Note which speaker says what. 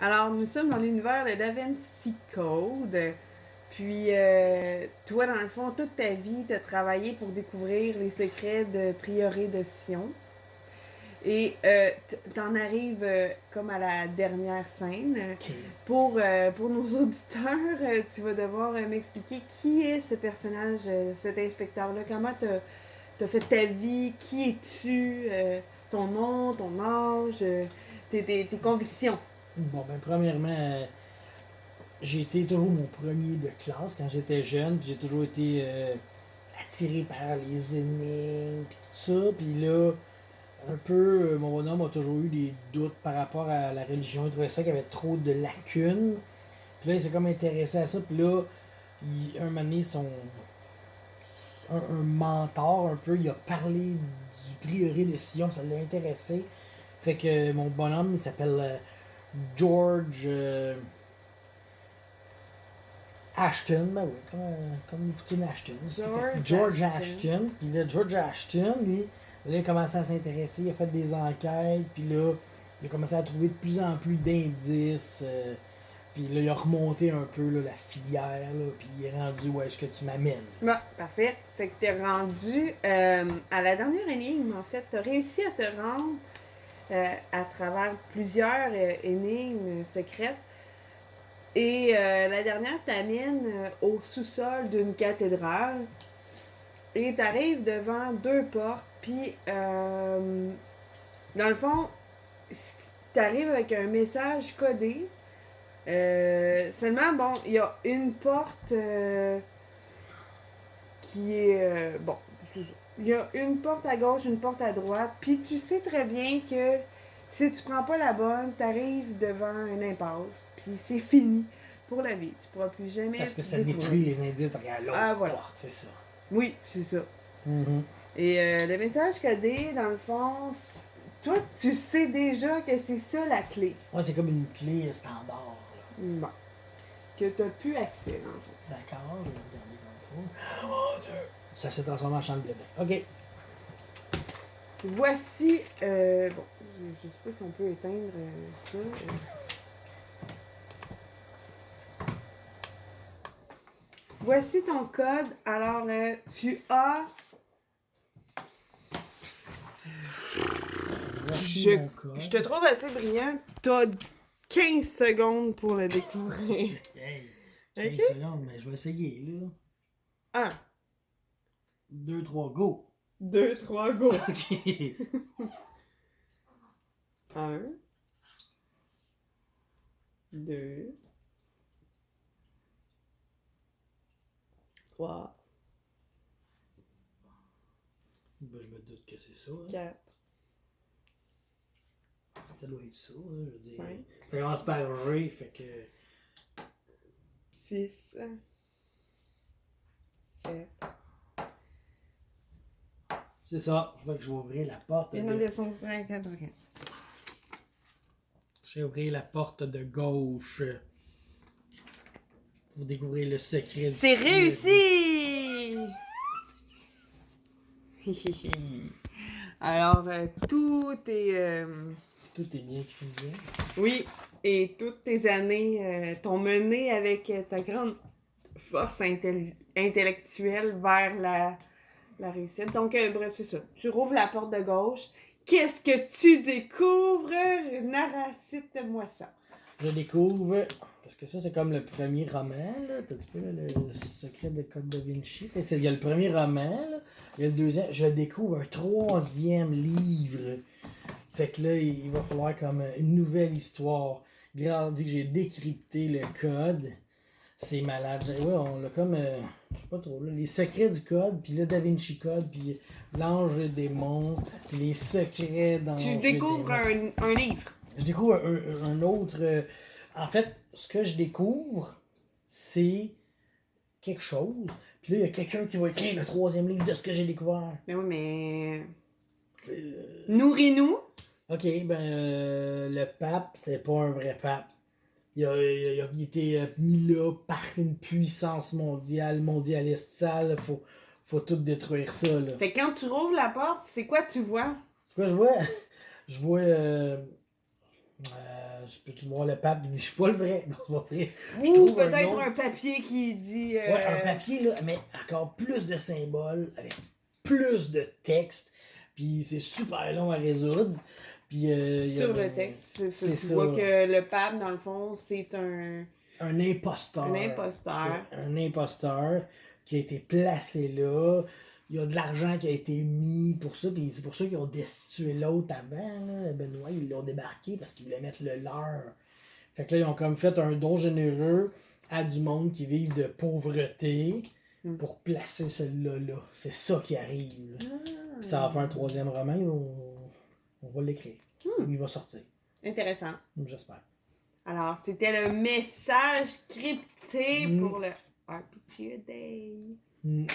Speaker 1: Alors, nous sommes dans l'univers de Da Vinci Code. Puis, toi, dans le fond, toute ta vie, tu as travaillé pour découvrir les secrets de Prieuré de Sion. Et t'en arrives comme à la dernière scène.
Speaker 2: Ok.
Speaker 1: Pour nos auditeurs, tu vas devoir m'expliquer qui est ce personnage, cet inspecteur-là. Comment t'as fait ta vie, qui es-tu, ton nom, ton âge, tes convictions.
Speaker 2: Bon, ben, premièrement, j'ai été toujours mon premier de classe quand j'étais jeune, puis j'ai toujours été attiré par les énigmes, puis tout ça. Puis là, un peu, mon bonhomme a toujours eu des doutes par rapport à la religion. Il trouvait ça qu'il y avait trop de lacunes. Puis là, il s'est comme intéressé à ça. Puis là, un moment donné, un mentor, un peu, il a parlé du prieuré de Sion, ça l'a intéressé. Fait que mon bonhomme, il s'appelle George Ashton, ben oui, comme Poutine Ashton. George Ashton. Puis là, George Ashton, lui, là, il a commencé à s'intéresser, il a fait des enquêtes, puis là, il a commencé à trouver de plus en plus d'indices. Puis là, il a remonté un peu là, la filière, là, puis il est rendu où est-ce que tu m'amènes.
Speaker 1: Bon, parfait. Fait que t'es rendu à la dernière énigme, en fait. T'as réussi à te rendre à travers plusieurs énigmes secrètes. Et la dernière t'amène au sous-sol d'une cathédrale. Et t'arrives devant deux portes. Puis, dans le fond, t'arrives avec un message codé. Seulement, bon, il y a une porte qui est. Bon, il y a une porte à gauche, une porte à droite. Puis tu sais très bien que si tu prends pas la bonne, t'arrives devant une impasse. Puis c'est fini pour la vie. Tu pourras plus jamais.
Speaker 2: Parce que ça
Speaker 1: découvrir.
Speaker 2: détruit les indices derrière l'autre
Speaker 1: Ah, voilà.
Speaker 2: porte, c'est ça.
Speaker 1: Oui, c'est ça.
Speaker 2: Mm-hmm.
Speaker 1: Et le message codé, dans le fond, toi, tu sais déjà que c'est ça la clé.
Speaker 2: Ouais, c'est comme une clé standard.
Speaker 1: Bon. Que t'as plus accès, dans le fond.
Speaker 2: D'accord, je vais regarder dans le fond. Oh Dieu! Ça s'est transformé en champ de blé. Ok.
Speaker 1: Voici. Bon, je sais pas si on peut éteindre ça. Voici ton code. Alors, tu as.
Speaker 2: Voici mon code.
Speaker 1: Je te trouve assez brillant. T'as 15 secondes pour le découvrir.
Speaker 2: Hey, 15
Speaker 1: Ok?
Speaker 2: secondes, mais je vais essayer, là.
Speaker 1: 1,
Speaker 2: 2, 3, go!
Speaker 1: 2, 3, go!
Speaker 2: Ok.
Speaker 1: 1, 2, 3,
Speaker 2: Ben, je me doute que c'est ça. Hein.
Speaker 1: 4,
Speaker 2: Ça doit être ça, hein, je veux dire.
Speaker 1: 5,
Speaker 2: Ça commence par G, fait que.
Speaker 1: 6, 7.
Speaker 2: C'est ça. Fait que je vais ouvrir la porte.
Speaker 1: Et non, ils sont 50.
Speaker 2: Je vais ouvrir la porte de gauche. Pour découvrir le secret du.
Speaker 1: C'est réussi! Alors, tout est.
Speaker 2: Tout est bien qui finit bien.
Speaker 1: Oui, et toutes tes années t'ont mené avec ta grande force intellectuelle vers la réussite. Donc, bref, c'est ça. Tu rouvres la porte de gauche. Qu'est-ce que tu découvres? Narracite-moi ça.
Speaker 2: Je découvre. Parce que ça, c'est comme le premier roman, là. T'as dit là, le secret de Code da Vinci. Il y a le premier roman, là. Il y a le deuxième. Je découvre un troisième livre. Fait que là, il va falloir comme une nouvelle histoire. Vu que j'ai décrypté le code, c'est malade. Ouais, on l'a comme. Je sais pas trop, là. Les secrets du code, puis le Da Vinci Code, puis l'ange et démon, puis les secrets dans.
Speaker 1: Tu découvres un livre.
Speaker 2: Je découvre un autre. En fait, ce que je découvre, c'est quelque chose. Puis là, il y a quelqu'un qui va écrire le troisième livre de ce que j'ai découvert.
Speaker 1: Mais oui, mais. Nourris-nous.
Speaker 2: Ok, ben, le pape, c'est pas un vrai pape. Il a été mis là par une puissance mondiale, mondialiste sale. Faut tout détruire ça, là.
Speaker 1: Fait que quand tu rouvres la porte, c'est quoi tu vois?
Speaker 2: C'est quoi je vois? Je vois peux-tu voir le pape? Il dit, je suis pas le vrai. Non, c'est pas vrai. Je
Speaker 1: Ou
Speaker 2: trouve
Speaker 1: peut-être
Speaker 2: autre-
Speaker 1: un papier qui dit...
Speaker 2: Ouais, un papier, là, mais encore plus de symboles, avec plus de texte. Puis c'est super long à résoudre. Puis, il y a
Speaker 1: sur le texte.
Speaker 2: c'est
Speaker 1: Tu
Speaker 2: ça.
Speaker 1: vois que le pape, dans le fond, c'est
Speaker 2: Un imposteur.
Speaker 1: un imposteur.
Speaker 2: C'est un imposteur qui a été placé là. Il y a de l'argent qui a été mis pour ça. Puis c'est pour ça qu'ils ont destitué l'autre avant. Là. Benoît, ils l'ont débarqué parce qu'ils voulaient mettre le leur. Fait que là, ils ont comme fait un don généreux à du monde qui vivent de pauvreté pour placer celui-là là. C'est ça qui arrive. Là. Puis ça va faire un troisième roman. On va l'écrire. Il va sortir.
Speaker 1: Intéressant.
Speaker 2: J'espère.
Speaker 1: Alors, c'était le message crypté pour le RPG Day. Non.